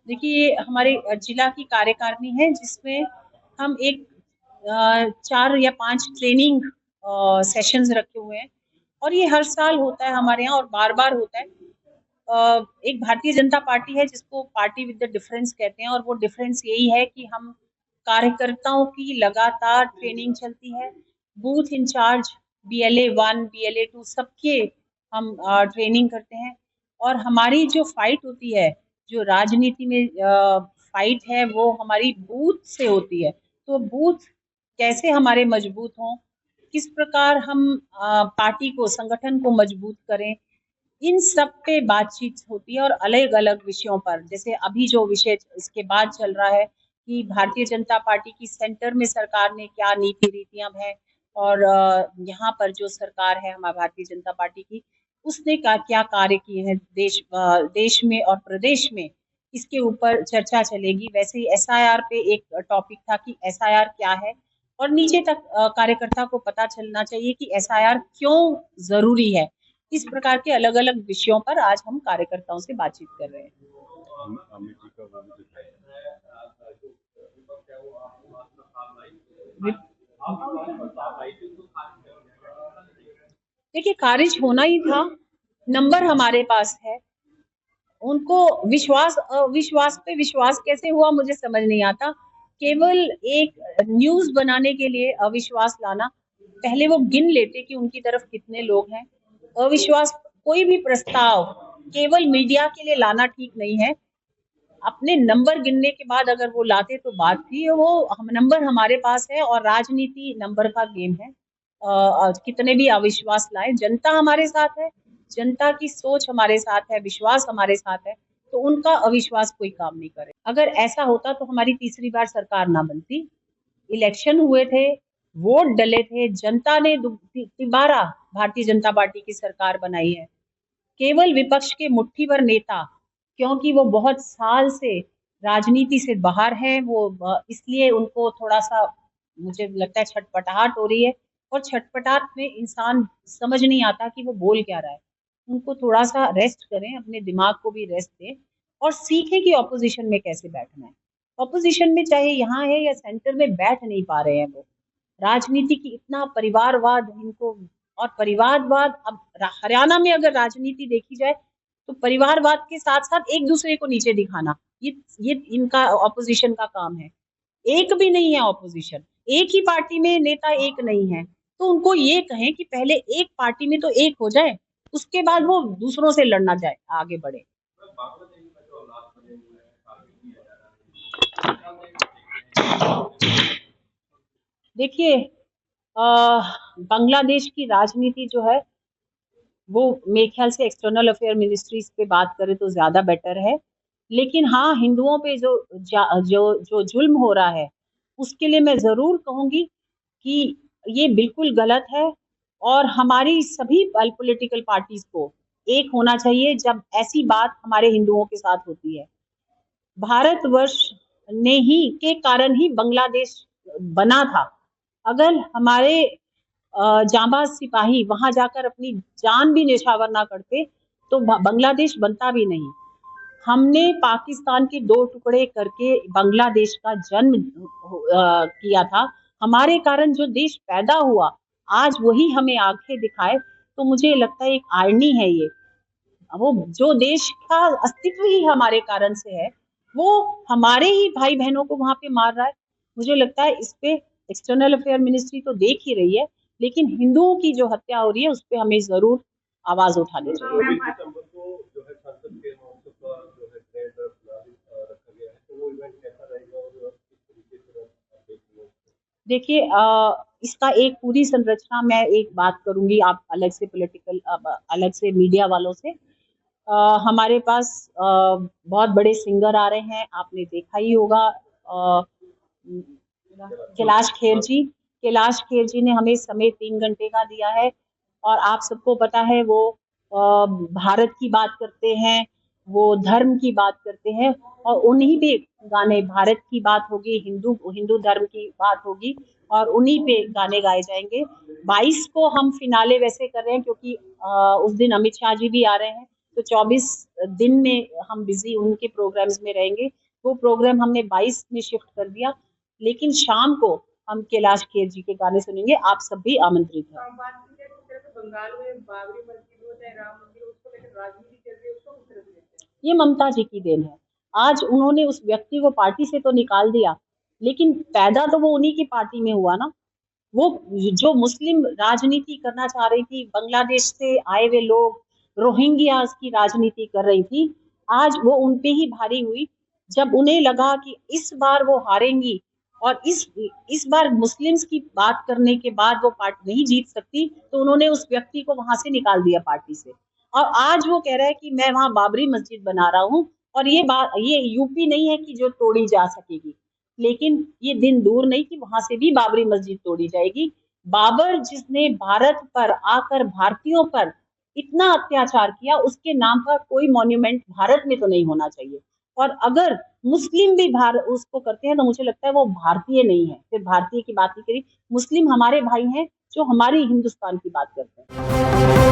देखिए, हमारे जिला की कार्यकारिणी है जिसमें हम एक 4 या 5 ट्रेनिंग सेशंस रखे हुए हैं और ये हर साल होता है हमारे यहाँ और बार-बार होता है। एक भारतीय जनता पार्टी है जिसको पार्टी विद द डिफरेंस कहते हैं और वो डिफरेंस यही है कि हम कार्यकर्ताओं की लगातार ट्रेनिंग चलती है। बूथ इंचार्ज बीएलए 1, बीएलए 2 सबके हम ट्रेनिंग करते हैं और हमारी जो फाइट होती है, जो राजनीति में फाइट है वो हमारी बूथ से होती है। तो बूथ कैसे हमारे मजबूत हों, किस प्रकार हम पार्टी को, संगठन को मजबूत करें, इन सब पे बातचीत होती है और अलग-अलग विषयों पर। जैसे अभी जो विषय इसके बाद चल रहा है कि भारतीय जनता पार्टी की सेंटर में सरकार ने क्या नीति रीतियाँ हैं और यहाँ पर जो सरकार है हमारी भारतीय जनता पार्टी की, उसने क्या कार्य किए हैं देश में और प्रदेश में, इसके ऊपर चर्चा चलेगी। वैसे ही एसआईआर पे एक टॉपिक था कि एसआईआर क्या है और नीचे तक कार्यकर्ता को पता चलना चाहिए कि एसआईआर क्यों ज़रूरी है। इस प्रकार के अलग-अलग विषयों पर आज हम कार्यकर्ताओं से बातचीत कर रहे हैं। देखिए, खारिज होना ही था, नंबर हमारे पास है। उनको विश्वास पे विश्वास कैसे हुआ मुझे समझ नहीं आता। केवल एक न्यूज़ बनाने के लिए अविश्वास लाना, पहले वो गिन लेते कि उनकी तरफ कितने लोग हैं। अविश्वास कोई भी प्रस्ताव केवल मीडिया के लिए लाना ठीक नहीं है। अपने नंबर गिनने के बाद अगर वो लाते तो बात थी, वो हम नंबर हमारे पास है और राजनीति नंबर का गेम है। कितने भी अविश्वास लाए, जनता हमारे साथ है, जनता की सोच हमारे साथ है, विश्वास हमारे साथ है, तो उनका अविश्वास कोई काम नहीं करे। अगर ऐसा होता तो हमारी तीसरी बार सरकार ना बनती। इलेक्शन हुए थे, वोट डले थे, जनता ने दोबारा भारतीय जनता पार्टी की सरकार बनाई है। केवल विपक्ष के मुट्ठी भर नेता, क्योंकि वो बहुत साल से राजनीति से बाहर हैं, वो इसलिए उनको थोड़ा-सा मुझे लगता है छटपटाहट हो रही है और छटपटाहट में इंसान समझ नहीं आता कि वो बोल क्या रहा है। उनको थोड़ा-सा रेस्ट करें, अपने दिमाग को भी रेस्ट दें और सीखें कि ऑपोज़िशन में कैसे बैठना है। ऑपोज़िशन में चाहे यहाँ है या सेंटर में बैठ नहीं पा रहे हैं वो। राजनीति की इतना परिवारवाद इनको और परिवारवाद अब हरियाणा में अगर राजनीति देखी जाए तो परिवारवाद के साथ साथ एक दूसरे को नीचे दिखाना ये इनका ऑपोजिशन का काम है। एक भी नहीं है ऑपोजिशन, एक ही पार्टी में नेता एक नहीं है, तो उनको ये कहें कि पहले एक पार्टी में तो एक हो जाए, उसके बाद वो दूसरों से लड़ना जाए, आगे बढ़े। देखिए, बांग्लादेश की राजनीति जो है वो मेरे ख्याल से एक्सटर्नल अफेयर मिनिस्ट्रीज पे बात करें तो ज्यादा बेटर है। लेकिन हाँ, हिंदुओं पे जो जुल्म हो रहा है उसके लिए मैं जरूर कहूंगी कि ये बिल्कुल गलत है और हमारी सभी पॉलिटिकल पार्टीज को एक होना चाहिए जब ऐसी बात हमारे हिंदुओं के साथ होती है। भारतवर्ष ने ही के कारण ही बांग्लादेश बना था। अगर हमारे जांबाज सिपाही वहां जाकर अपनी जान भी न्यौछावर ना करते तो बांग्लादेश बनता भी नहीं। हमने पाकिस्तान के दो टुकड़े करके बांग्लादेश का जन्म किया था। हमारे कारण जो देश पैदा हुआ आज वही हमें आंखें दिखाए, तो मुझे लगता है एक आयरनी है ये। वो जो देश का अस्तित्व ही हमारे कारण से है, वो हमारे ही भाई बहनों को वहां पे मार रहा है। मुझे लगता है इस पे एक्सटर्नल अफेयर मिनिस्ट्री तो देख ही रही है, लेकिन हिंदुओं की जो हत्या हो रही है उस पर हमें जरूर आवाज उठानी चाहिए। देखिए, इसका एक पूरी संरचना मैं एक बात करूंगी, आप अलग से पॉलिटिकल अलग से मीडिया वालों से। हमारे पास बहुत बड़े सिंगर आ रहे हैं, आपने देखा ही होगा। कैलाश खेर जी, कैलाश खेर जी ने हमें समय 3 घंटे का दिया है और आप सबको पता है वो भारत की बात करते हैं, वो धर्म की बात करते हैं और उन्हीं पे गाने, भारत की बात होगी, हिंदू हिंदू धर्म की बात होगी और उन्हीं पे गाने गाए जाएंगे। 22 को हम फिनाले वैसे कर रहे हैं क्योंकि उस दिन अमित शाह जी भी आ रहे हैं, तो 24 दिन में हम बिजी उनके प्रोग्राम्स में रहेंगे। वो प्रोग्राम हमने 22 में शिफ्ट कर दिया, लेकिन शाम को हम कैलाश खेर जी के गाने सुनेंगे। आप सब भी आमंत्रित हैं। बंगाल में बाबरी मस्जिद हो चाहे राम मंदिर हो, उसको लेकर राजनीति चल रही है, उसको किस तरह से देखते हैं? ये ममता जी की देन है। आज उन्होंने उस व्यक्ति को पार्टी से तो निकाल दिया, लेकिन पैदा तो वो उन्हीं की पार्टी में हुआ ना। वो जो मुस्लिम राजनीति करना चाह रही थी, बांग्लादेश से आए हुए लोग, रोहिंग्यास की राजनीति कर रही थी, आज वो उन पे ही भारी हुई। जब उन्हें लगा कि इस बार वो हारेंगी और इस बार मुस्लिम्स की बात करने के बाद वो पार्टी नहीं जीत सकती, तो उन्होंने उस व्यक्ति को वहां से निकाल दिया पार्टी से। और आज वो कह रहा है कि मैं वहां बाबरी मस्जिद बना रहा हूँ, और ये यूपी नहीं है कि जो तोड़ी जा सकेगी, लेकिन ये दिन दूर नहीं कि वहां से भी बाबरी मस्जिद तोड़ी जाएगी। बाबर जिसने भारत पर आकर भारतीयों पर इतना अत्याचार किया, उसके नाम पर कोई मॉन्यूमेंट भारत में तो नहीं होना चाहिए। और अगर मुस्लिम भी उसको करते हैं तो मुझे लगता है वो भारतीय नहीं है। फिर भारतीय की बात नहीं करी, मुस्लिम हमारे भाई हैं जो हमारी हिंदुस्तान की बात करते हैं।